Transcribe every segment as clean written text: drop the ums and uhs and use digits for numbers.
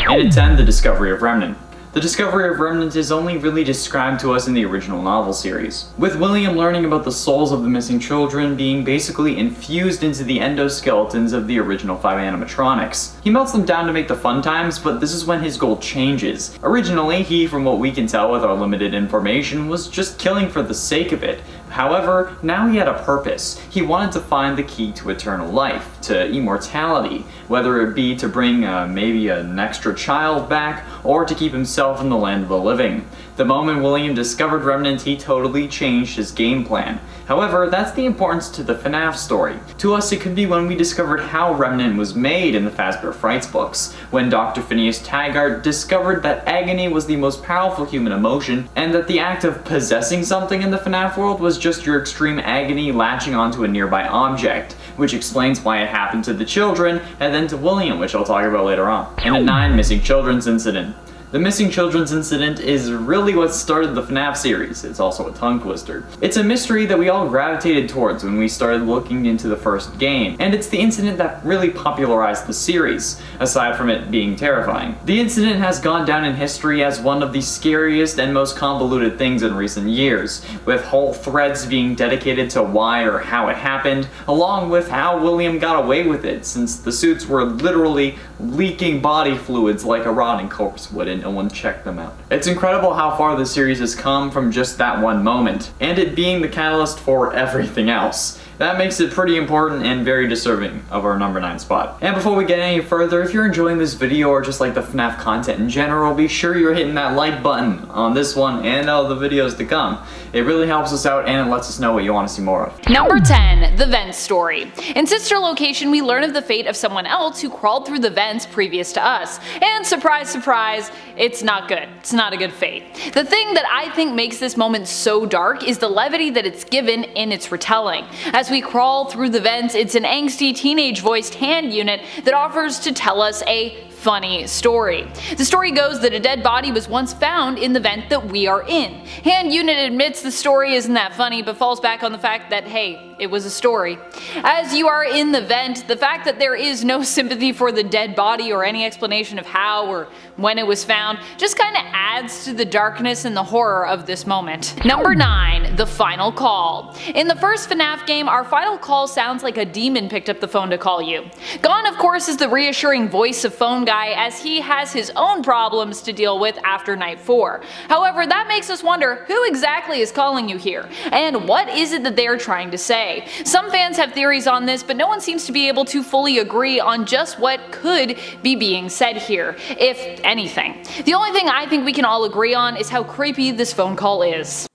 And at 10, the discovery of Remnant. The discovery of Remnant is only really described to us in the original novel series, with William learning about the souls of the missing children being basically infused into the endoskeletons of the original 5 animatronics. He melts them down to make the fun times, but this is when his goal changes. Originally, he, from what we can tell with our limited information, was just killing for the sake of it. However, now he had a purpose. He wanted to find the key to eternal life, to immortality, whether it be to bring maybe an extra child back, or to keep himself in the land of the living. The moment William discovered Remnant, he totally changed his game plan. However, that's the importance to the FNAF story. To us, it could be when we discovered how Remnant was made in the Fazbear Frights books, when Dr. Phineas Taggart discovered that agony was the most powerful human emotion, and that the act of possessing something in the FNAF world was just your extreme agony latching onto a nearby object, which explains why it happened to the children, and then to William, which I'll talk about later on. And at 9, Missing Children's Incident. The Missing Children's Incident is really what started the FNAF series. It's also a tongue twister. It's a mystery that we all gravitated towards when we started looking into the first game, and it's the incident that really popularized the series, aside from it being terrifying. The incident has gone down in history as one of the scariest and most convoluted things in recent years, with whole threads being dedicated to why or how it happened, along with how William got away with it, since the suits were literally leaking body fluids like a rotting corpse would, and no one checked them out. It's incredible how far the series has come from just that one moment, and it being the catalyst for everything else. That makes it pretty important and very deserving of our number 9 spot. And before we get any further, if you're enjoying this video or just like the FNAF content in general, be sure you're hitting that like button on this one and all the videos to come. It really helps us out and it lets us know what you want to see more of. Number 10, the vents story. In Sister Location, we learn of the fate of someone else who crawled through the vents previous to us. And surprise, surprise, it's not good. It's not a good fate. The thing that I think makes this moment so dark is the levity that it's given in its retelling. As we crawl through the vents, it's an angsty teenage-voiced hand unit that offers to tell us a funny story. The story goes that a dead body was once found in the vent that we are in. Hand unit admits the story isn't that funny, but falls back on the fact that, hey, it was a story. As you are in the vent, the fact that there is no sympathy for the dead body or any explanation of how or when it was found just kinda adds to the darkness and the horror of this moment. Number 9, the final call. In the first FNAF game, our final call sounds like a demon picked up the phone to call you. Gone, of course, is the reassuring voice of phone guy, as he has his own problems to deal with after night 4. However, that makes us wonder who exactly is calling you here, and what is it that they are trying to say. Some fans have theories on this, but no one seems to be able to fully agree on just what could be being said here, if anything. The only thing I think we can all agree on is how creepy this phone call is.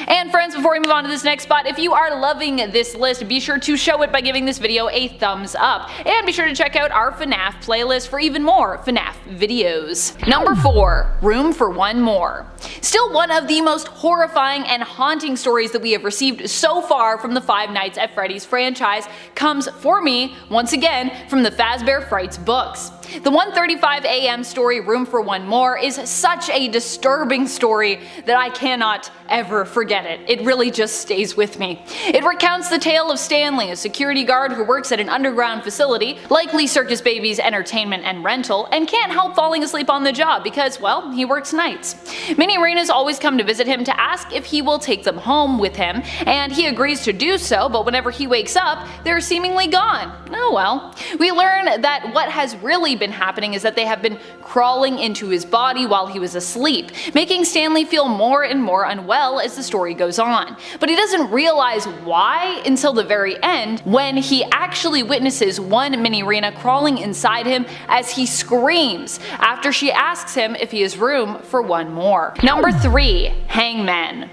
And friends, before we move on to this next spot, if you are loving this list, be sure to show it by giving this video a thumbs up. And be sure to check out our FNAF playlist for even more FNAF videos. Number 4, Room for One More. Still one of the most horrifying and haunting stories that we have received so far from the Five Nights at Freddy's franchise comes, for me, once again, from the Fazbear Frights books. The 1:35 a.m. story Room for One More is such a disturbing story that I cannot ever forget it. It really just stays with me. It recounts the tale of Stanley, a security guard who works at an underground facility, likely Circus Baby's entertainment and rental, and can't help falling asleep on the job because, well, he works nights. Many arenas always come to visit him to ask if he will take them home with him, and he agrees to do so, but whenever he wakes up, they're seemingly gone. Oh well. We learn that what has really been happening is that they have been crawling into his body while he was asleep, making Stanley feel more and more unwell as the story goes on. But he doesn't realize why until the very end, when he actually witnesses one mini Rena crawling inside him as he screams after she asks him if he has room for one more. Number 3, Hangman.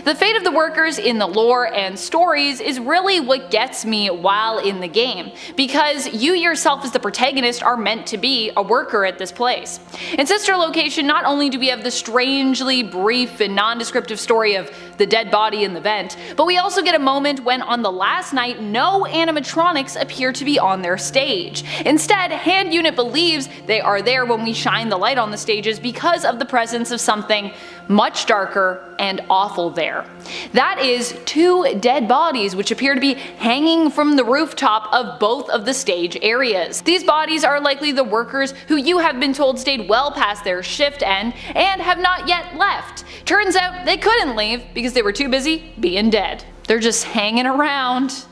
The fate of the workers in the lore and stories is really what gets me while in the game, because you yourself as the protagonist are meant to be a worker at this place. In Sister Location, not only do we have the strangely brief and nondescriptive story of the dead body in the vent, but we also get a moment when on the last night no animatronics appear to be on their stage. Instead, Hand Unit believes they are there when we shine the light on the stages because of the presence of something much darker and awful there. That is 2 dead bodies which appear to be hanging from the rooftop of both of the stage areas. These bodies are likely the workers who you have been told stayed well past their shift end and have not yet left. Turns out they couldn't leave because they were too busy being dead. They're just hanging around.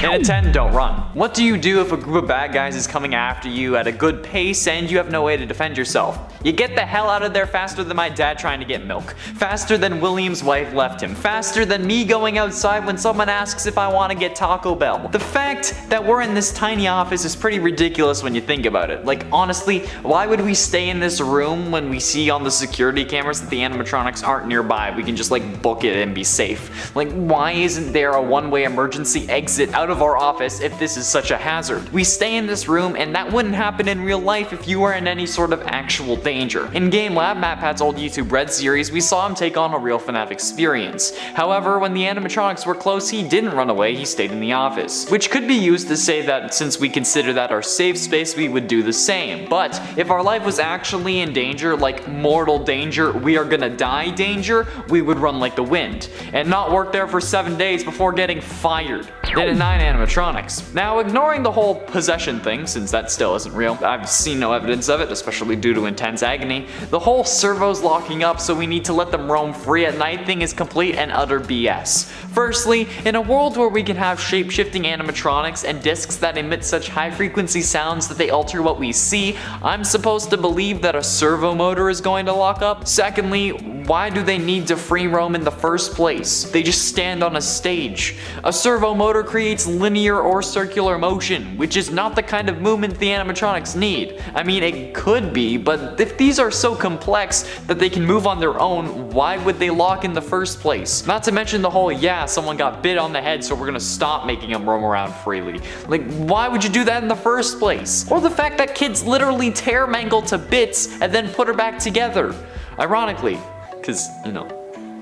In a 10, don't run. What do you do if a group of bad guys is coming after you at a good pace and you have no way to defend yourself? You get the hell out of there faster than my dad trying to get milk, faster than William's wife left him, faster than me going outside when someone asks if I want to get Taco Bell. The fact that we're in this tiny office is pretty ridiculous when you think about it. Like, honestly, why would we stay in this room when we see on the security cameras that the animatronics aren't nearby? We can just like book it and be safe. Like, why isn't there a one-way emergency exit out of our office if this is such a hazard? We stay in this room, and that wouldn't happen in real life if you were in any sort of actual danger. In Game Lab, MatPat's old YouTube Red series, we saw him take on a real FNAF experience. However, when the animatronics were close, he didn't run away, he stayed in the office. Which could be used to say that since we consider that our safe space, we would do the same. But if our life was actually in danger, like mortal danger, we are gonna die danger, we would run like the wind, and not work there for 7 days before getting fired. Then at 9 animatronics. Now, ignoring the whole possession thing, since that still isn't real, I've seen no evidence of it, especially due to intense agony, the whole servos locking up so we need to let them roam free at night thing is complete and utter BS. Firstly, in a world where we can have shape-shifting animatronics and discs that emit such high-frequency sounds that they alter what we see, I'm supposed to believe that a servo motor is going to lock up? Secondly, why do they need to free roam in the first place? They just stand on a stage. A servo motor creates linear or circular motion, which is not the kind of movement the animatronics need. I mean, it could be, but if these are so complex that they can move on their own, why would they lock in the first place? Not to mention the whole, yeah, someone got bit on the head so we're gonna stop making them roam around freely. Like, why would you do that in the first place? Or the fact that kids literally tear Mangle to bits and then put her back together. Ironically, because, you know,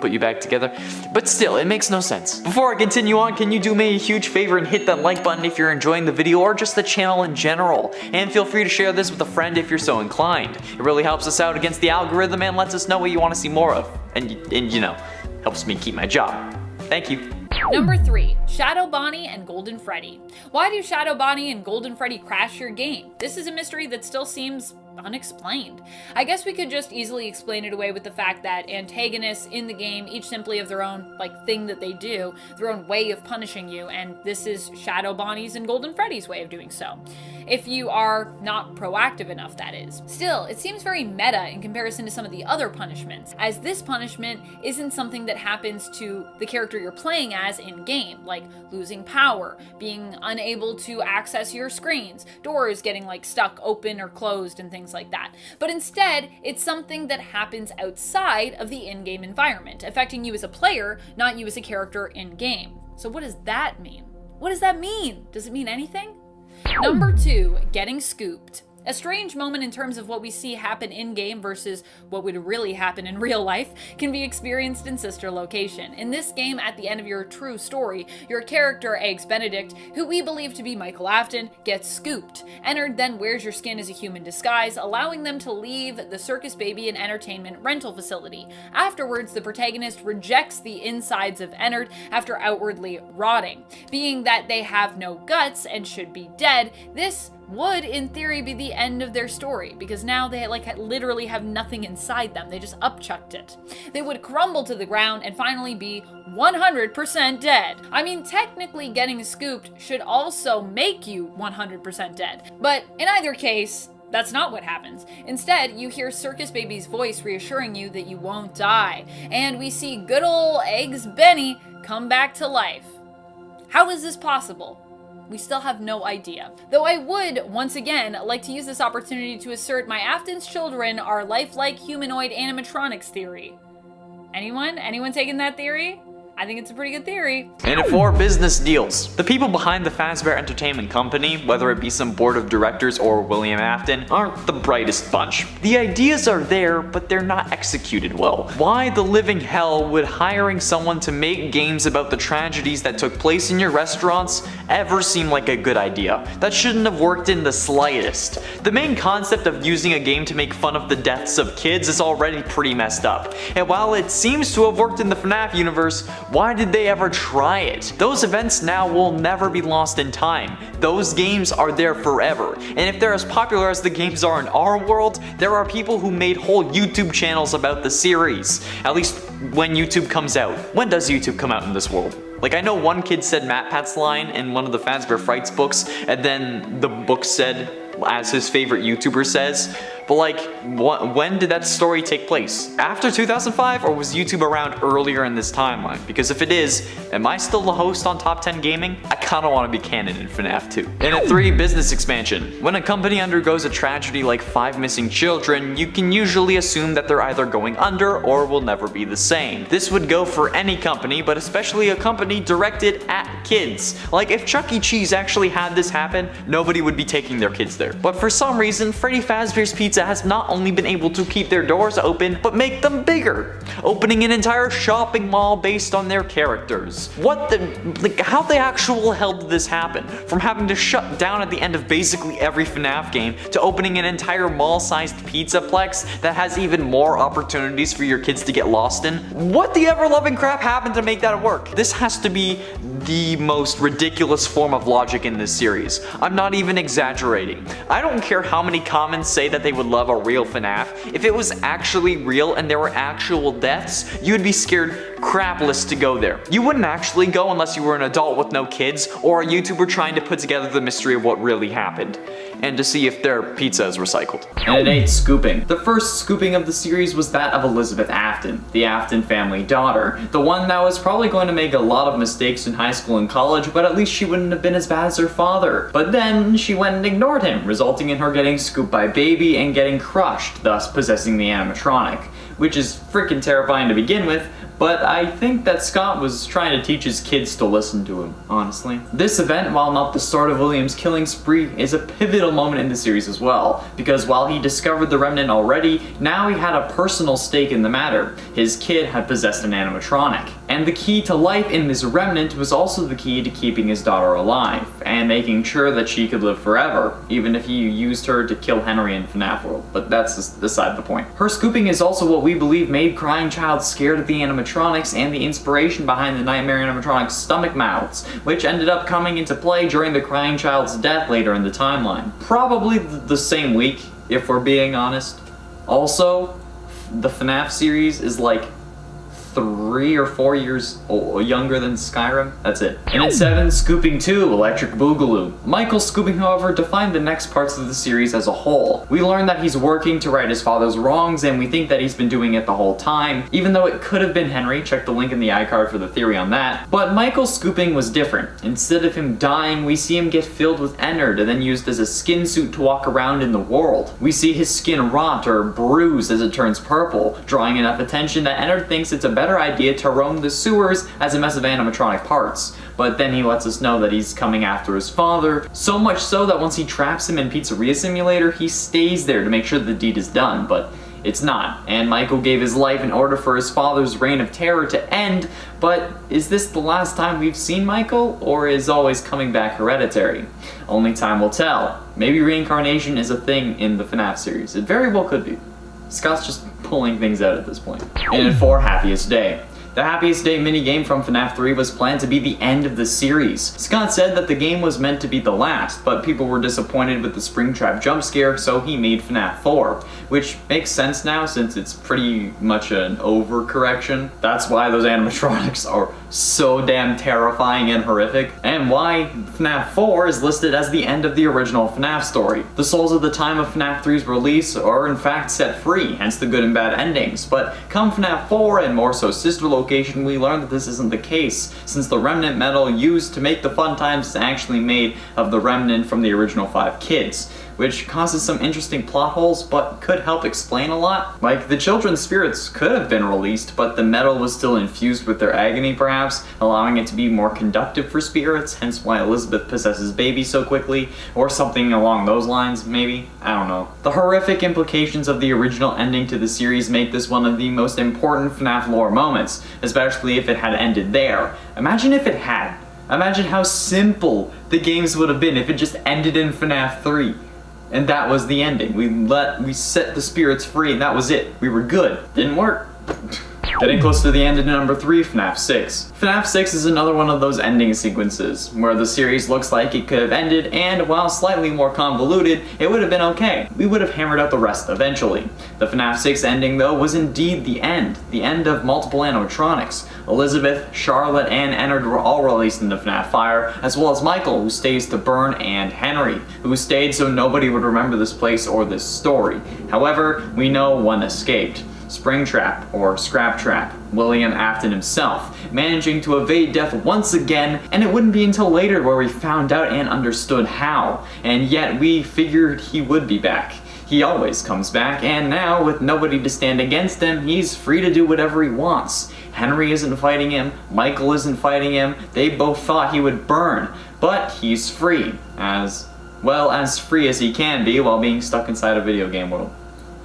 put you back together. But still, it makes no sense. Before I continue on, can you do me a huge favor and hit that like button if you're enjoying the video or just the channel in general? And feel free to share this with a friend if you're so inclined. It really helps us out against the algorithm and lets us know what you want to see more of. And you know, helps me keep my job. Thank you. Number 3. Shadow Bonnie and Golden Freddy. Why do Shadow Bonnie and Golden Freddy crash your game? This is a mystery that still seems unexplained. I guess we could just easily explain it away with the fact that antagonists in the game each simply have their own thing that they do, their own way of punishing you, and this is Shadow Bonnie's and Golden Freddy's way of doing so. If you are not proactive enough, that is. Still, it seems very meta in comparison to some of the other punishments, as this punishment isn't something that happens to the character you're playing as in-game, like losing power, being unable to access your screens, doors getting stuck open or closed and things like that. But instead, it's something that happens outside of the in-game environment, affecting you as a player, not you as a character in-game. So what does that mean? What does that mean? Does it mean anything? Number 2, getting scooped. A strange moment in terms of what we see happen in-game versus what would really happen in real life can be experienced in Sister Location. In this game, at the end of your true story, your character, Eggs Benedict, who we believe to be Michael Afton, gets scooped. Ennard then wears your skin as a human disguise, allowing them to leave the Circus Baby and Entertainment rental facility. Afterwards, the protagonist rejects the insides of Ennard after outwardly rotting. Being that they have no guts and should be dead, this would, in theory, be the end of their story, because now they literally have nothing inside them. They just upchucked it. They would crumble to the ground and finally be 100% dead. I mean, technically getting scooped should also make you 100% dead, but in either case, that's not what happens. Instead, you hear Circus Baby's voice reassuring you that you won't die, and we see good ol' Eggs Benny come back to life. How is this possible? We still have no idea. Though I would, once again, like to use this opportunity to assert my Afton's children are lifelike humanoid animatronics theory. Anyone? Anyone taking that theory? I think it's a pretty good theory. And at 4, business deals. The people behind the Fazbear Entertainment Company, whether it be some board of directors or William Afton, aren't the brightest bunch. The ideas are there, but they're not executed well. Why the living hell would hiring someone to make games about the tragedies that took place in your restaurants ever seem like a good idea? That shouldn't have worked in the slightest. The main concept of using a game to make fun of the deaths of kids is already pretty messed up. And while it seems to have worked in the FNAF universe, why did they ever try it? Those events now will never be lost in time. Those games are there forever. And if they're as popular as the games are in our world, there are people who made whole YouTube channels about the series. At least when YouTube comes out. When does YouTube come out in this world? Like, I know one kid said MatPat's line in one of the Fazbear Frights books, and then the book said, as his favorite YouTuber says, but like, when did that story take place? After 2005, or was YouTube around earlier in this timeline? Because if it is, am I still the host on Top 10 Gaming? I kinda wanna be canon in FNAF 2. And at 3, business expansion. When a company undergoes a tragedy like 5 missing children, you can usually assume that they're either going under or will never be the same. This would go for any company, but especially a company directed at kids. Like, if Chuck E. Cheese actually had this happen, nobody would be taking their kids there. But for some reason, Freddy Fazbear's Pizza has not only been able to keep their doors open, but make them bigger, opening an entire shopping mall based on their characters. How the actual hell did this happen? From having to shut down at the end of basically every FNAF game, to opening an entire mall-sized pizzaplex that has even more opportunities for your kids to get lost in? What the ever-loving crap happened to make that work? This has to be the most ridiculous form of logic in this series. I'm not even exaggerating. I don't care how many comments say that they would love a real FNAF. If it was actually real and there were actual deaths, you'd be scared crapless to go there. You wouldn't actually go unless you were an adult with no kids, or a YouTuber trying to put together the mystery of what really happened, and to see if their pizza is recycled. And at 8, scooping. The first scooping of the series was that of Elizabeth Afton, the Afton family daughter, the one that was probably going to make a lot of mistakes in high school and college, but at least she wouldn't have been as bad as her father. But then she went and ignored him, resulting in her getting scooped by Baby and getting crushed, thus possessing the animatronic, which is freaking terrifying to begin with. But I think that Scott was trying to teach his kids to listen to him, honestly. This event, while not the start of William's killing spree, is a pivotal moment in the series as well, because while he discovered the remnant already, now he had a personal stake in the matter. His kid had possessed an animatronic. And the key to life in this remnant was also the key to keeping his daughter alive, and making sure that she could live forever, even if he used her to kill Henry in FNAF World, but that's beside the point. Her scooping is also what we believe made Crying Child scared of the animatronics and the inspiration behind the Nightmare animatronics' stomach mouths, which ended up coming into play during the Crying Child's death later in the timeline. Probably the same week, if we're being honest. Also, the FNAF series is like 3 or 4 years younger than Skyrim. That's it. And at 7, Scooping 2, Electric Boogaloo. Michael's scooping, however, defined the next parts of the series as a whole. We learned that he's working to right his father's wrongs, and we think that he's been doing it the whole time, even though it could have been Henry. Check the link in the iCard for the theory on that. But Michael's scooping was different. Instead of him dying, we see him get filled with Ennard and then used as a skin suit to walk around in the world. We see his skin rot or bruise as it turns purple, drawing enough attention that Ennard thinks it's a better idea to roam the sewers as a mess of animatronic parts. But then he lets us know that he's coming after his father, so much so that once he traps him in Pizzeria Simulator, he stays there to make sure the deed is done, but it's not. And Michael gave his life in order for his father's reign of terror to end, but is this the last time we've seen Michael, or is always coming back hereditary? Only time will tell. Maybe reincarnation is a thing in the FNAF series. It very well could be. Scott's just pulling things out at this point. And at 4, Happiest Day. The Happiest Day minigame from FNAF 3 was planned to be the end of the series. Scott said that the game was meant to be the last, but people were disappointed with the Springtrap jump scare, so he made FNAF 4, which makes sense now since it's pretty much an overcorrection. That's why those animatronics are so damn terrifying and horrific, and why FNAF 4 is listed as the end of the original FNAF story. The souls at the time of FNAF 3's release are in fact set free, hence the good and bad endings, but come FNAF 4 and more so sister location, we learned that this isn't the case, since the remnant metal used to make the fun times is actually made of the remnant from the original 5 kids, which causes some interesting plot holes but could help explain a lot. Like, the children's spirits could have been released, but the metal was still infused with their agony perhaps, allowing it to be more conductive for spirits, hence why Elizabeth possesses baby so quickly, or something along those lines, maybe? I don't know. The horrific implications of the original ending to the series make this one of the most important FNAF lore moments, especially if it had ended there. Imagine if it had. Imagine how simple the games would have been if it just ended in FNAF 3. And that was the ending. We set the spirits free and that was it. We were good. Didn't work. Getting close to the end in number 3, FNAF 6. FNAF 6 is another one of those ending sequences, where the series looks like it could have ended, and while slightly more convoluted, it would have been okay. We would have hammered out the rest eventually. The FNAF 6 ending, though, was indeed the end of multiple animatronics. Elizabeth, Charlotte, and Ennard were all released into FNAF Fire, as well as Michael, who stays to burn, and Henry, who stayed so nobody would remember this place or this story. However, we know one escaped. Springtrap, or Scraptrap, William Afton himself, managing to evade death once again, and it wouldn't be until later where we found out and understood how, and yet we figured he would be back. He always comes back, and now, with nobody to stand against him, he's free to do whatever he wants. Henry isn't fighting him, Michael isn't fighting him, they both thought he would burn, but he's free, as free as he can be while being stuck inside a video game world.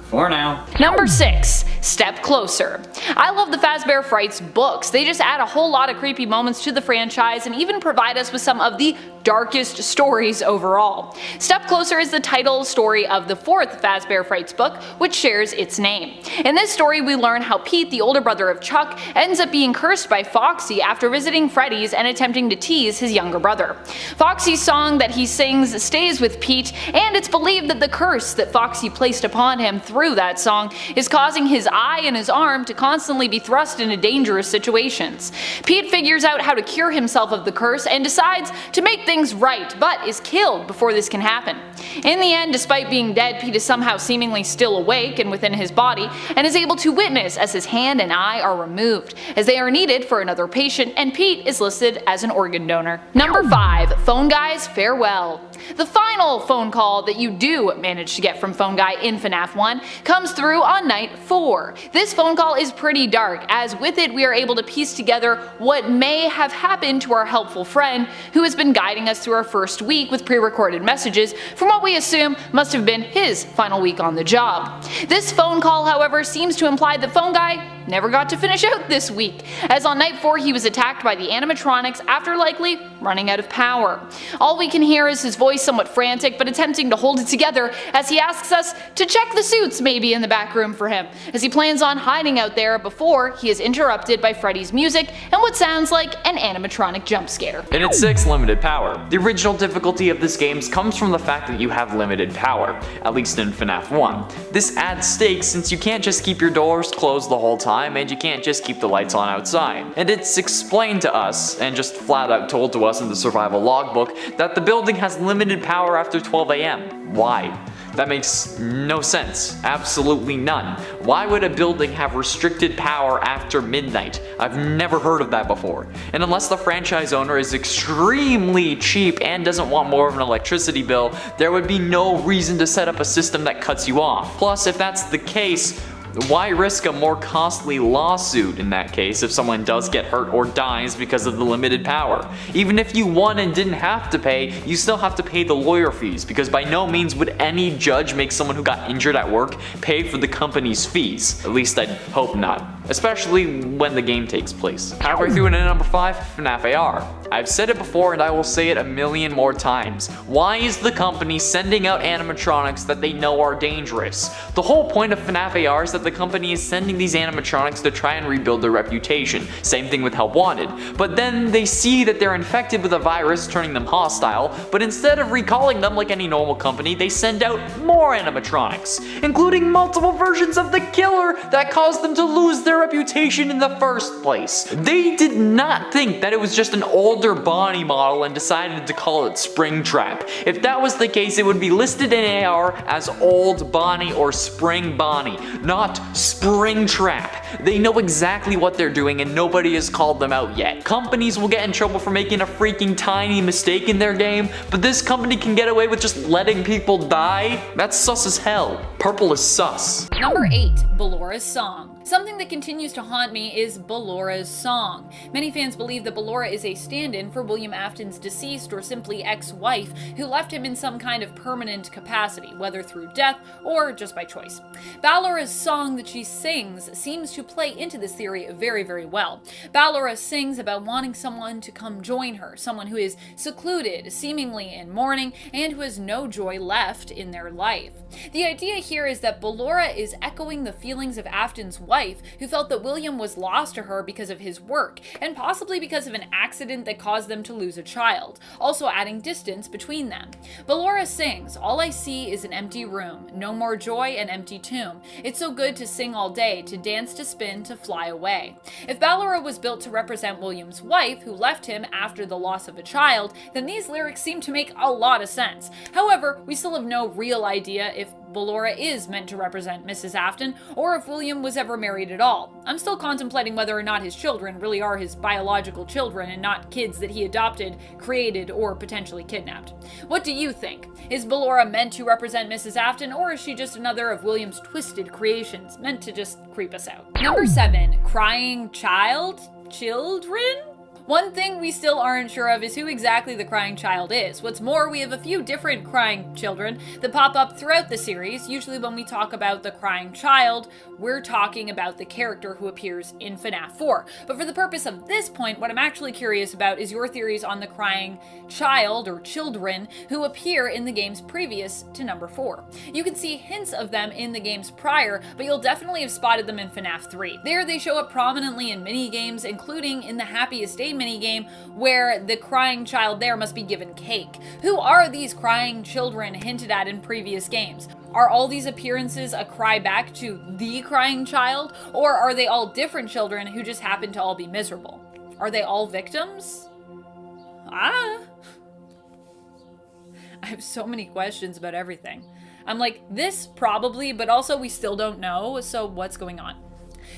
For now. Number 6. Step Closer. I love the Fazbear Frights books. They just add a whole lot of creepy moments to the franchise and even provide us with some of the darkest stories overall. Step Closer is the title story of the 4th Fazbear Frights book, which shares its name. In this story, we learn how Pete, the older brother of Chuck, ends up being cursed by Foxy after visiting Freddy's and attempting to tease his younger brother. Foxy's song that he sings stays with Pete, and it's believed that the curse that Foxy placed upon him through that song is causing his eye and his arm to constantly be thrust into dangerous situations. Pete figures out how to cure himself of the curse and decides to make things right, but is killed before this can happen. In the end, despite being dead, Pete is somehow seemingly still awake and within his body, and is able to witness as his hand and eye are removed, as they are needed for another patient, and Pete is listed as an organ donor. Number 5. Phone Guy's Farewell. The final phone call that you do manage to get from Phone Guy in FNAF 1 comes through on night 4. This phone call is pretty dark, as with it we are able to piece together what may have happened to our helpful friend who has been guiding us through our first week with pre-recorded messages from what we assume must have been his final week on the job. This phone call, however, seems to imply that Phone Guy never got to finish out this week, as on night 4 he was attacked by the animatronics after likely running out of power. All we can hear is his voice somewhat frantic but attempting to hold it together as he asks us to check the suits maybe in the back room for him, as he plans on hiding out there before he is interrupted by Freddy's music and what sounds like an animatronic jump scare. In its 6, limited power. The original difficulty of this game comes from the fact that you have limited power, at least in FNAF 1. This adds stakes since you can't just keep your doors closed the whole time and you can't just keep the lights on outside. And it's explained to us, and just flat out told to us in the survival logbook, that the building has limited power after 12 AM. Why? That makes no sense. Absolutely none. Why would a building have restricted power after midnight? I've never heard of that before. And unless the franchise owner is extremely cheap and doesn't want more of an electricity bill, there would be no reason to set up a system that cuts you off. Plus, if that's the case, why risk a more costly lawsuit in that case if someone does get hurt or dies because of the limited power? Even if you won and didn't have to pay, you still have to pay the lawyer fees, because by no means would any judge make someone who got injured at work pay for the company's fees. At least I'd hope not. Especially when the game takes place. Halfway through into number 5, FNAF AR. I've said it before and I will say it a million more times. Why is the company sending out animatronics that they know are dangerous? The whole point of FNAF AR is that the company is sending these animatronics to try and rebuild their reputation. Same thing with Help Wanted. But then they see that they're infected with a virus turning them hostile, but instead of recalling them like any normal company, they send out more animatronics, including multiple versions of the killer that caused them to lose their reputation in the first place. They did not think that it was just an old older Bonnie model and decided to call it Springtrap. If that was the case, it would be listed in AR as Old Bonnie or Spring Bonnie, not Springtrap. They know exactly what they're doing and nobody has called them out yet. Companies will get in trouble for making a freaking tiny mistake in their game, but this company can get away with just letting people die? That's sus as hell. Purple is sus. Number 8. Bellora's Song. Something that continues to haunt me is Bellora's Song. Many fans believe that Bellora is a stand-in for William Afton's deceased or simply ex-wife who left him in some kind of permanent capacity, whether through death or just by choice. Bellora's song that she sings seems to play into this theory very, very well. Bellora sings about wanting someone to come join her, someone who is secluded, seemingly in mourning, and who has no joy left in their life. The idea here is that Bellora is echoing the feelings of Afton's wife, who felt that William was lost to her because of his work, and possibly because of an accident that caused them to lose a child, also adding distance between them. Bellora sings, "All I see is an empty room, no more joy, an empty tomb. It's so good to sing all day, to dance, to spin, to fly away." If Bellora was built to represent William's wife, who left him after the loss of a child, then these lyrics seem to make a lot of sense. However, we still have no real idea if Bellora is meant to represent Mrs. Afton, or if William was ever married at all. I'm still contemplating whether or not his children really are his biological children and not kids that he adopted, created, or potentially kidnapped. What do you think? Is Bellora meant to represent Mrs. Afton, or is she just another of William's twisted creations, meant to just creep us out? Number 7. Crying child? Children? One thing we still aren't sure of is who exactly the crying child is. What's more, we have a few different crying children that pop up throughout the series. Usually when we talk about the crying child, we're talking about the character who appears in FNAF 4. But for the purpose of this point, what I'm actually curious about is your theories on the crying child or children who appear in the games previous to number 4. You can see hints of them in the games prior, but you'll definitely have spotted them in FNAF 3. There they show up prominently in mini-games, including in the Happiest Day minigame, where the crying child there must be given cake. Who are these crying children hinted at in previous games? Are all these appearances a cry back to the crying child, or are they all different children who just happen to all be miserable? Are they all victims? I have so many questions about everything. I'm like, this probably, but also we still don't know, so what's going on?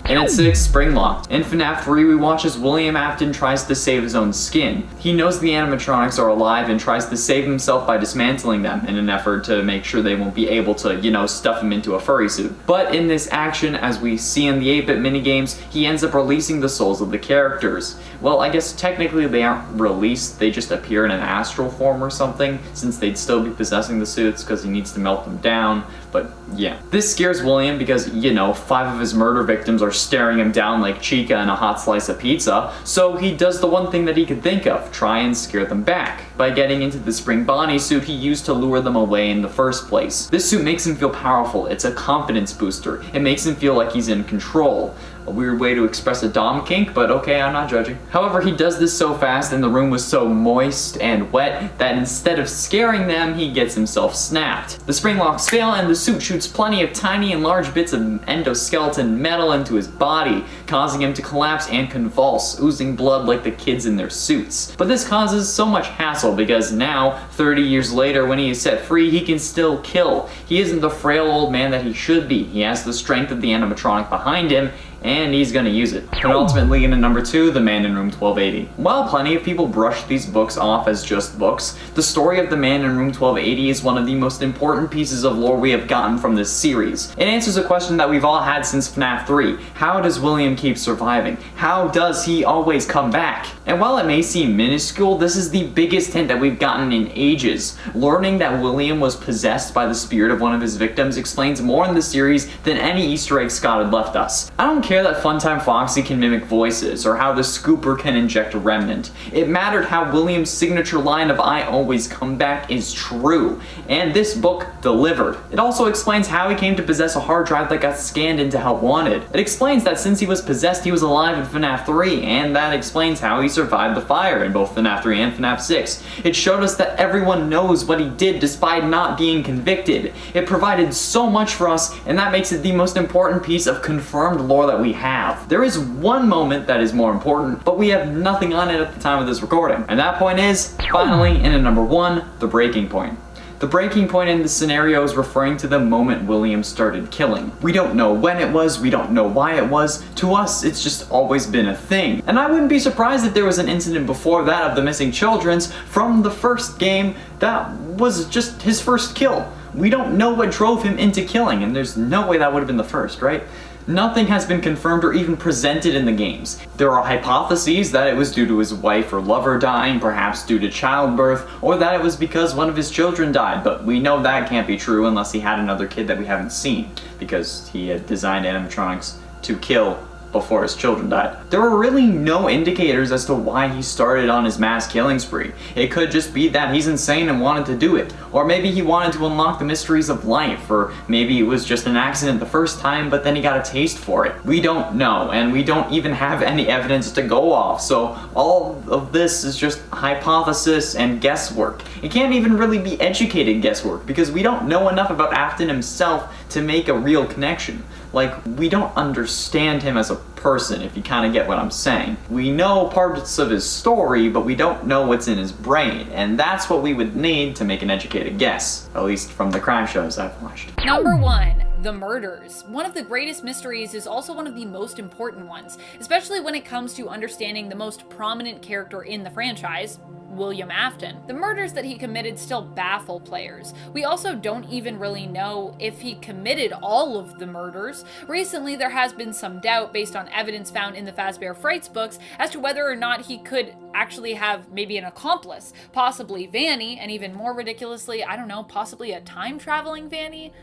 And at 6, Springlocked. In FNAF 3, we watch as William Afton tries to save his own skin. He knows the animatronics are alive and tries to save himself by dismantling them in an effort to make sure they won't be able to, stuff him into a furry suit. But in this action, as we see in the 8-bit minigames, he ends up releasing the souls of the characters. Well, I guess technically they aren't released, they just appear in an astral form or something, since they'd still be possessing the suits because he needs to melt them down. But yeah. This scares William because, 5 of his murder victims are staring him down like Chica in a hot slice of pizza, so he does the one thing that he could think of, try and scare them back, by getting into the Spring Bonnie suit he used to lure them away in the first place. This suit makes him feel powerful, it's a confidence booster, it makes him feel like he's in control. A weird way to express a dom kink, but okay, I'm not judging. However, he does this so fast and the room was so moist and wet that instead of scaring them, he gets himself snapped. The spring locks fail and the suit shoots plenty of tiny and large bits of endoskeleton metal into his body, causing him to collapse and convulse, oozing blood like the kids in their suits. But this causes so much hassle because now, 30 years later, when he is set free, he can still kill. He isn't the frail old man that he should be. He has the strength of the animatronic behind him, and he's gonna use it. And ultimately, in number 2, The Man in Room 1280. While plenty of people brush these books off as just books, the story of The Man in Room 1280 is one of the most important pieces of lore we have gotten from this series. It answers a question that we've all had since FNAF 3. How does William keep surviving? How does he always come back? And while it may seem minuscule, this is the biggest hint that we've gotten in ages. Learning that William was possessed by the spirit of one of his victims explains more in the series than any Easter egg Scott had left us. I don't care that Funtime Foxy can mimic voices, or how the Scooper can inject a remnant. It mattered how William's signature line of "I always come back" is true, and this book delivered. It also explains how he came to possess a hard drive that got scanned into Help Wanted. It explains that since he was possessed, he was alive in FNAF 3, and that explains how he survived the fire in both FNAF 3 and FNAF 6. It showed us that everyone knows what he did despite not being convicted. It provided so much for us, and that makes it the most important piece of confirmed lore that we have. There is one moment that is more important, but we have nothing on it at the time of this recording. And that point is, finally, in at number 1, the breaking point. The breaking point in the scenario is referring to the moment William started killing. We don't know when it was, we don't know why it was. To us, it's just always been a thing. And I wouldn't be surprised if there was an incident before that of the missing children's from the first game that was just his first kill. We don't know what drove him into killing, and there's no way that would have been the first, right? Nothing has been confirmed or even presented in the games. There are hypotheses that it was due to his wife or lover dying, perhaps due to childbirth, or that it was because one of his children died, but we know that can't be true unless he had another kid that we haven't seen, because he had designed animatronics to kill before his children died. There were really no indicators as to why he started on his mass killing spree. It could just be that he's insane and wanted to do it, or maybe he wanted to unlock the mysteries of life, or maybe it was just an accident the first time but then he got a taste for it. We don't know, and we don't even have any evidence to go off, so all of this is just hypothesis and guesswork. It can't even really be educated guesswork because we don't know enough about Afton himself to make a real connection. Like, we don't understand him as a person, if you kind of get what I'm saying. We know parts of his story, but we don't know what's in his brain, and that's what we would need to make an educated guess, at least from the crime shows I've watched. Number 1. The murders. One of the greatest mysteries is also one of the most important ones, especially when it comes to understanding the most prominent character in the franchise, William Afton. The murders that he committed still baffle players. We also don't even really know if he committed all of the murders. Recently, there has been some doubt based on evidence found in the Fazbear Frights books as to whether or not he could actually have maybe an accomplice, possibly Vanny, and even more ridiculously, I don't know, possibly a time-traveling Vanny?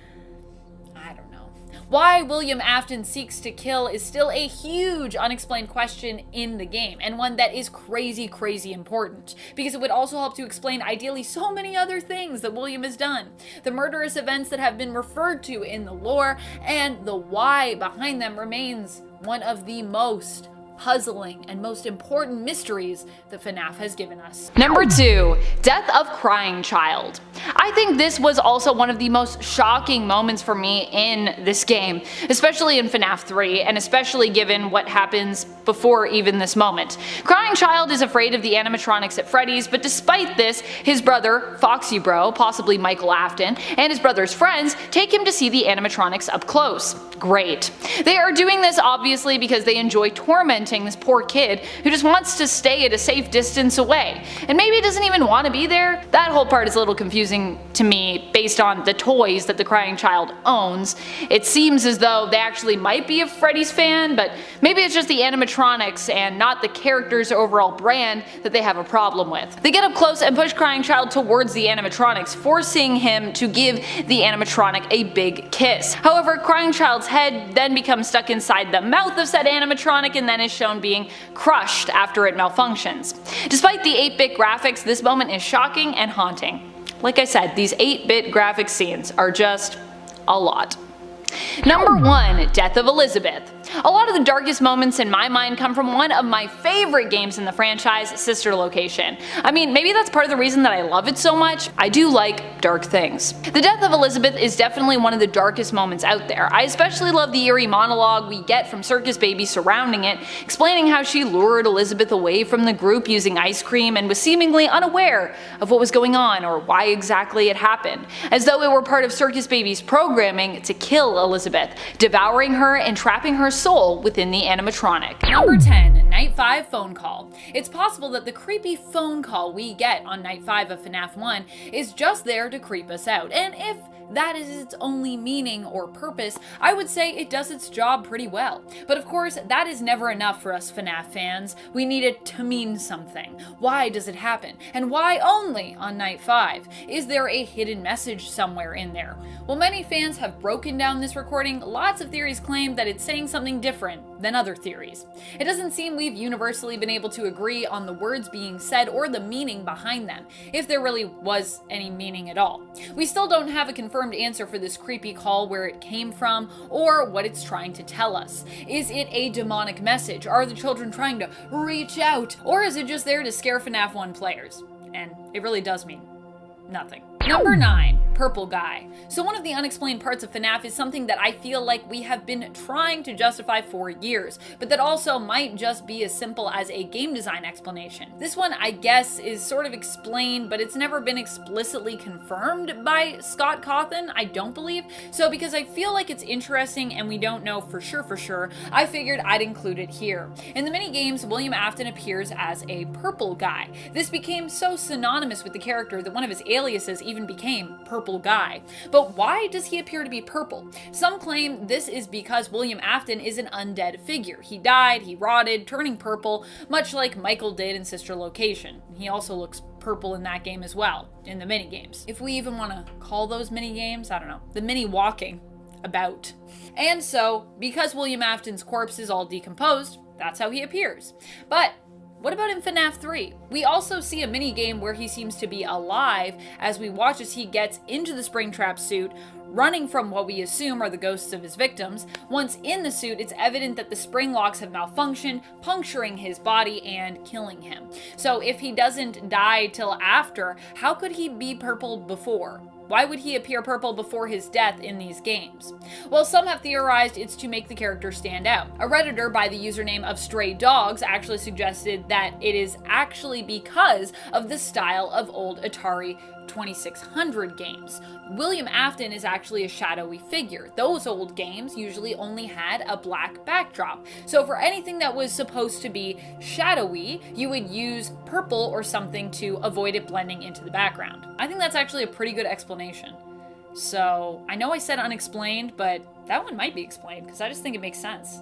I don't know. Why William Afton seeks to kill is still a huge unexplained question in the game, and one that is crazy important, because it would also help to explain ideally so many other things that William has done. The murderous events that have been referred to in the lore, and the why behind them remains one of the most puzzling and most important mysteries that FNAF has given us. Number 2. Death of Crying Child. I think this was also one of the most shocking moments for me in this game, especially in FNAF 3, and especially given what happens before even this moment. Crying Child is afraid of the animatronics at Freddy's, but despite this, his brother, Foxy Bro, possibly Michael Afton, and his brother's friends take him to see the animatronics up close. Great. They are doing this obviously because they enjoy tormenting this poor kid who just wants to stay at a safe distance away, and maybe doesn't even want to be there. That whole part is a little confusing to me based on the toys that the Crying Child owns. It seems as though they actually might be a Freddy's fan, but maybe it's just the animatronics and not the character's overall brand that they have a problem with. They get up close and push Crying Child towards the animatronics, forcing him to give the animatronic a big kiss. However, Crying Child's head then becomes stuck inside the mouth of said animatronic and then is shown being crushed after it malfunctions. Despite the 8-bit graphics, this moment is shocking and haunting. Like I said, these 8-bit graphic scenes are just a lot. Number 1. Death of Elizabeth. A lot of the darkest moments in my mind come from one of my favorite games in the franchise, Sister Location. I mean, maybe that's part of the reason that I love it so much. I do like dark things. The death of Elizabeth is definitely one of the darkest moments out there. I especially love the eerie monologue we get from Circus Baby surrounding it, explaining how she lured Elizabeth away from the group using ice cream and was seemingly unaware of what was going on or why exactly it happened, as though it were part of Circus Baby's programming to kill Elizabeth, devouring her and trapping her soul within the animatronic. Number 10. Night 5 phone call. It's possible that the creepy phone call we get on Night 5 of FNAF 1 is just there to creep us out, and if that is its only meaning or purpose, I would say it does its job pretty well. But of course, that is never enough for us FNAF fans. We need it to mean something. Why does it happen? And why only on Night 5? Is there a hidden message somewhere in there? While many fans have broken down this recording, lots of theories claim that it's saying something different than other theories. It doesn't seem we've universally been able to agree on the words being said or the meaning behind them, if there really was any meaning at all. We still don't have a confirmed answer for this creepy call, where it came from, or what it's trying to tell us. Is it a demonic message? Are the children trying to reach out? Or is it just there to scare FNAF 1 players? And it really does mean nothing. Number 9. purple guy. So one of the unexplained parts of FNAF is something that I feel like we have been trying to justify for years, but that also might just be as simple as a game design explanation. This one, I guess, is sort of explained, but it's never been explicitly confirmed by Scott Cawthon, I don't believe. So because I feel like it's interesting and we don't know for sure, I figured I'd include it here. In the mini games, William Afton appears as a purple guy. This became so synonymous with the character that one of his aliases even became Purple Guy. But why does he appear to be purple? Some claim this is because William Afton is an undead figure. He died, he rotted, turning purple, much like Michael did in Sister Location. He also looks purple in that game as well, in the mini games. If we even want to call those mini games, I don't know, the mini walking about. And so, because William Afton's corpse is all decomposed, that's how he appears. But what about in FNAF 3? We also see a mini game where he seems to be alive as we watch as he gets into the Springtrap suit, running from what we assume are the ghosts of his victims. Once in the suit, it's evident that the spring locks have malfunctioned, puncturing his body and killing him. So if he doesn't die till after, how could he be purple before? Why would he appear purple before his death in these games? Well, some have theorized it's to make the character stand out. A Redditor by the username of Stray Dogs actually suggested that it is actually because of the style of old Atari 2600 games. William Afton is actually a shadowy figure. Those old games usually only had a black backdrop. So for anything that was supposed to be shadowy, you would use purple or something to avoid it blending into the background. I think that's actually a pretty good explanation. So I know I said unexplained, but that one might be explained because I just think it makes sense.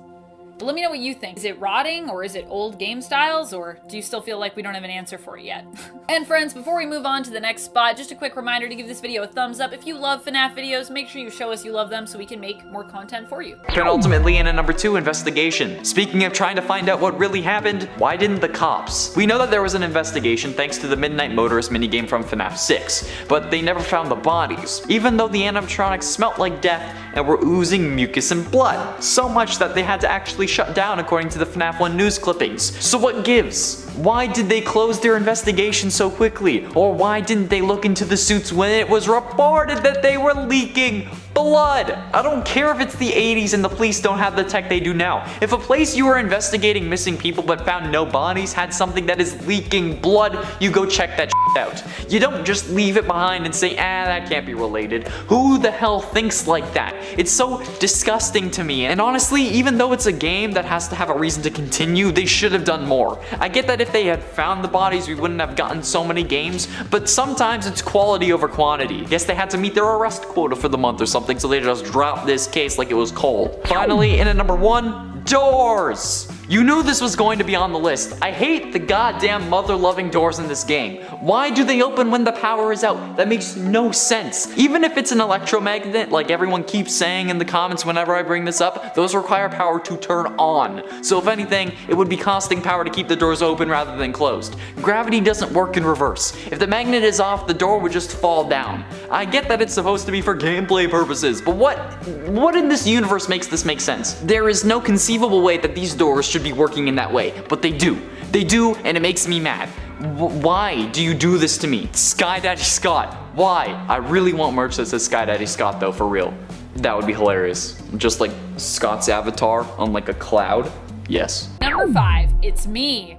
But let me know what you think. Is it rotting, or is it old game styles, or do you still feel like we don't have an answer for it yet? And friends, before we move on to the next spot, just a quick reminder to give this video a thumbs up. If you love FNAF videos, make sure you show us you love them so we can make more content for you. Penultimately, in a number 2 investigation. Speaking of trying to find out what really happened, why didn't the cops? We know that there was an investigation thanks to the Midnight Motorist minigame from FNAF 6, but they never found the bodies, even though the animatronics smelt like death and were oozing mucus and blood. So much that they had to actually shut down according to the FNAF 1 news clippings. So what gives? Why did they close their investigation so quickly? Or why didn't they look into the suits when it was reported that they were leaking blood? I don't care if it's the 80s and the police don't have the tech they do now. If a place you were investigating missing people but found no bodies had something that is leaking blood, you go check that shit out. You don't just leave it behind and say, that can't be related. Who the hell thinks like that? It's so disgusting to me. And honestly, even though it's a game that has to have a reason to continue, they should have done more. I get that if they had found the bodies, we wouldn't have gotten so many games, but sometimes it's quality over quantity. Guess they had to meet their arrest quota for the month or something, so they just dropped this case like it was cold. Finally, in at number 1, doors! You knew this was going to be on the list. I hate the goddamn mother-loving doors in this game. Why do they open when the power is out? That makes no sense. Even if it's an electromagnet, like everyone keeps saying in the comments whenever I bring this up, those require power to turn on. So if anything, it would be costing power to keep the doors open rather than closed. Gravity doesn't work in reverse. If the magnet is off, the door would just fall down. I get that it's supposed to be for gameplay purposes, but what in this universe makes this make sense? There is no conceivable way that these doors should be working in that way, but they do. They do, and it makes me mad. Why do you do this to me? Sky Daddy Scott, why? I really want merch that says Sky Daddy Scott though, for real. That would be hilarious. Just like Scott's avatar on like a cloud. Yes. Number 5, it's me.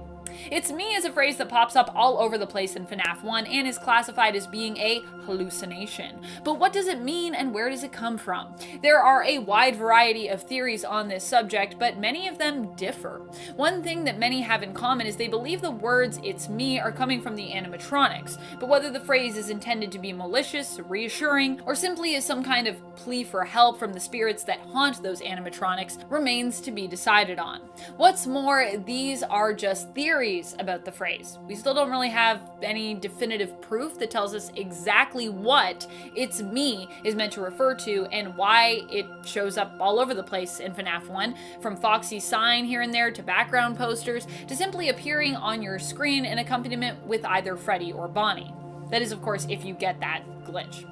It's me is a phrase that pops up all over the place in FNAF 1 and is classified as being a hallucination. But what does it mean and where does it come from? There are a wide variety of theories on this subject, but many of them differ. One thing that many have in common is they believe the words "it's me" are coming from the animatronics, but whether the phrase is intended to be malicious, reassuring, or simply is some kind of plea for help from the spirits that haunt those animatronics remains to be decided on. What's more, these are just theories about the phrase. We still don't really have any definitive proof that tells us exactly what "it's me" is meant to refer to and why it shows up all over the place in FNAF 1, from Foxy's sign here and there to background posters to simply appearing on your screen in accompaniment with either Freddy or Bonnie. That is, of course, if you get that glitch,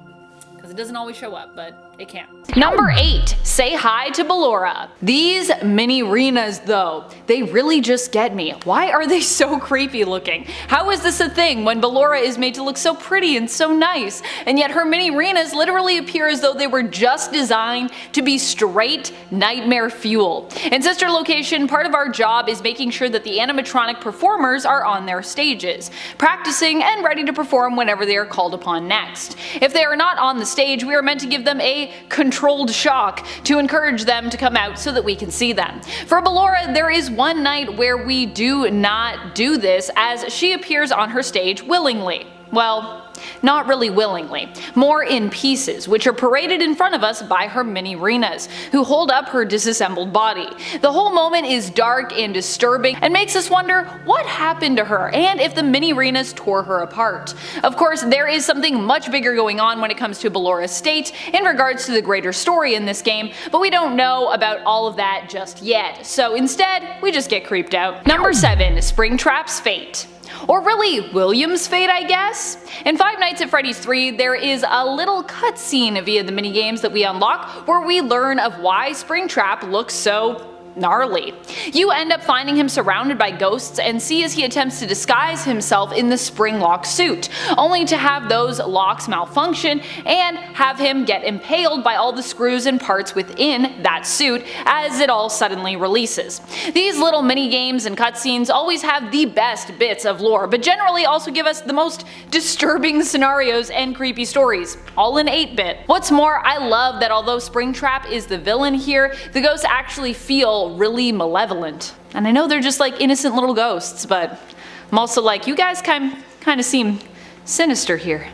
because it doesn't always show up, but It can't. Number 8, say hi to Ballora. These mini Renas though, they really just get me. Why are they so creepy looking? How is this a thing when Ballora is made to look so pretty and so nice, and yet her mini Renas literally appear as though they were just designed to be straight nightmare fuel. In Sister Location, part of our job is making sure that the animatronic performers are on their stages, practicing and ready to perform whenever they are called upon next. If they are not on the stage, we are meant to give them a controlled shock to encourage them to come out so that we can see them. For Ballora, there is one night where we do not do this, as she appears on her stage willingly. Well, not really willingly, more in pieces, which are paraded in front of us by her mini Renas, who hold up her disassembled body. The whole moment is dark and disturbing and makes us wonder what happened to her and if the mini Renas tore her apart. Of course, there is something much bigger going on when it comes to Ballora's state in regards to the greater story in this game, but we don't know about all of that just yet, so instead, we just get creeped out. Number 7, Springtrap's fate. Or really, William's fate, I guess? In Five Nights at Freddy's 3, there is a little cutscene via the minigames that we unlock where we learn of why Springtrap looks so gnarly. You end up finding him surrounded by ghosts and see as he attempts to disguise himself in the spring lock suit, only to have those locks malfunction and have him get impaled by all the screws and parts within that suit as it all suddenly releases. These little mini games and cutscenes always have the best bits of lore, but generally also give us the most disturbing scenarios and creepy stories, all in 8-bit. What's more, I love that although Springtrap is the villain here, the ghosts actually feel really malevolent. And I know they're just like innocent little ghosts, but I'm also like, you guys kind of seem sinister here.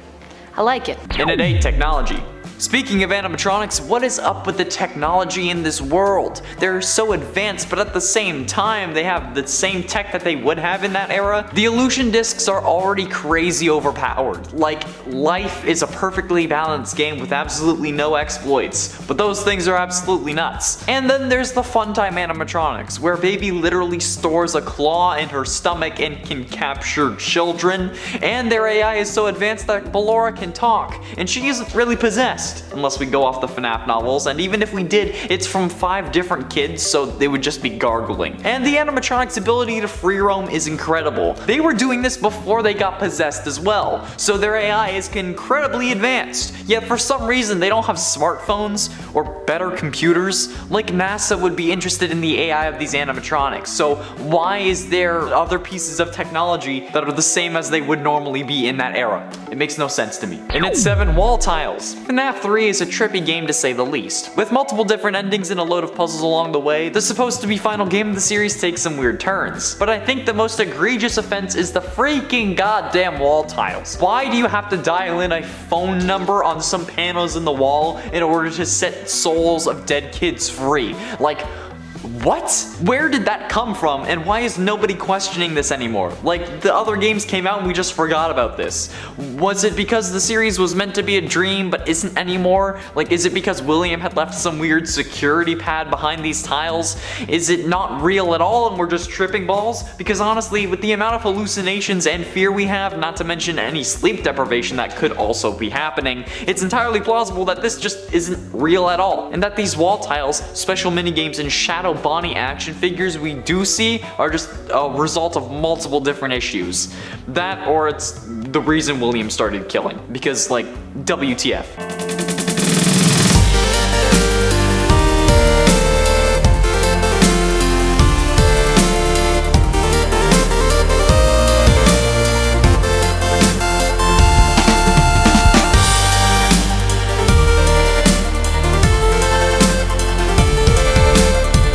I like it. And it ain't technology. Speaking of animatronics, what is up with the technology in this world? They're so advanced, but at the same time, they have the same tech that they would have in that era. The illusion discs are already crazy overpowered. Like, life is a perfectly balanced game with absolutely no exploits, but those things are absolutely nuts. And then there's the Funtime animatronics, where Baby literally stores a claw in her stomach and can capture children, and their AI is so advanced that Ballora can talk, and she isn't really possessed. Unless we go off the FNAF novels, and even if we did, it's from 5 different kids, so they would just be gargling. And the animatronic's ability to free roam is incredible. They were doing this before they got possessed as well, so their AI is incredibly advanced. Yet for some reason they don't have smartphones or better computers. Like NASA would be interested in the AI of these animatronics, so why is there other pieces of technology that are the same as they would normally be in that era? It makes no sense to me. And it's 7 wall tiles. FNAF 3 is a trippy game to say the least. With multiple different endings and a load of puzzles along the way, the supposed to be final game of the series takes some weird turns. But I think the most egregious offense is the freaking goddamn wall tiles. Why do you have to dial in a phone number on some panels in the wall in order to set souls of dead kids free? Like, what? Where did that come from, and why is nobody questioning this anymore? Like, the other games came out and we just forgot about this. Was it because the series was meant to be a dream but isn't anymore? Like, is it because William had left some weird security pad behind these tiles? Is it not real at all and we're just tripping balls? Because honestly, with the amount of hallucinations and fear we have, not to mention any sleep deprivation that could also be happening, it's entirely plausible that this just isn't real at all, and that these wall tiles, special minigames, and shadow Bonnie action figures we do see are just a result of multiple different issues. That, or it's the reason William started killing, because like, WTF.